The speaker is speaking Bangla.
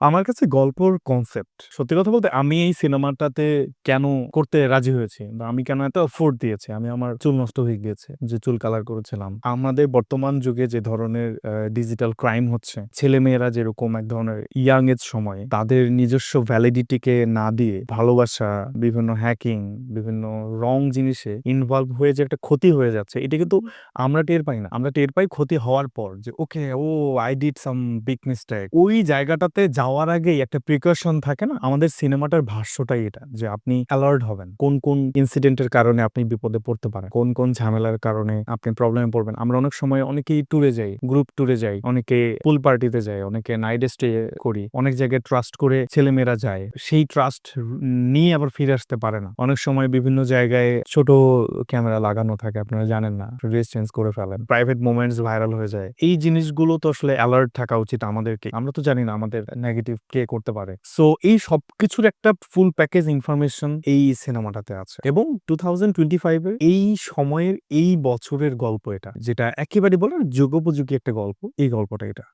আমার কাছে গল্পর কনসেপ্ট সত্যি কথা বলতে আমি এই সিনেমাটাতে কেন করতে রাজি হয়েছি বা আমি কেন এত এফোর্ট দিয়েছি, আমি আমার চুল নষ্ট হয়ে গিয়েছে যে চুল কালার করেছিলাম। আমাদের বর্তমান যুগে যে ধরনের ডিজিটাল ক্রাইম হচ্ছে, ছেলেমেয়েরা যেরকম এক ধরনের ইয়াং এজ সময়ে তাদের নিজস্ব ভ্যালিডিটিকে না দিয়ে ভালোবাসা, বিভিন্ন হ্যাকিং, বিভিন্ন রং জিনিসে ইনভলভ হয়ে যে একটা ক্ষতি হয়ে যাচ্ছে, এটা কিন্তু আমরা টের পাই না। আমরা টের পাই ক্ষতি হওয়ার পর যে okay, I did some big mistake. ওই জায়গাটাতে যাওয়ার আগেই একটা প্রিকশন থাকে না? আমাদের সিনেমাটার ভাষ্যটাই এটা যে আপনি অ্যালার্ট হবেন। কোন ইনসিডেন্টের কারণে আপনি বিপদে পড়তে পারেন। কোন ঝামেলার কারণে আপনি প্রবলেমে পড়বেন। আমরা অনেক সময় অনেকেই ট্যুরে যাই, গ্রুপ ট্যুরে যাই, অনেকে পুল পার্টিতে যায়, অনেকে নাইট স্টে করি। অনেক জায়গায় ট্রাস্ট করে ছেলেমেয়েরা যায়। সেই ট্রাস্ট নিয়ে আবার ফিরে আসতে পারে না। অনেক সময় বিভিন্ন জায়গায় ছোট ক্যামেরা লাগানো থাকে, আপনারা জানেন না। ড্রেস চেঞ্জ করে ফেলেন। প্রাইভেট মোমেন্টস ভাইরাল হয়ে যায়। এই জিনিসগুলো তো আসলে অ্যালার্ট থাকা উচিত আমাদেরকে। আমরা তো জানি না আমাদের নেগেটিভ কে করতে পারে। সো এই সবকিছুর একটা ফুল প্যাকেজ ইনফরমেশন এই সিনেমাটাতে আছে। এবং 2025 এর এই সময়ের এই বছরের গল্প এটা। যেটা একেবারে বলে না যুগোপযোগী একটা গল্প। এই গল্পটা এটা।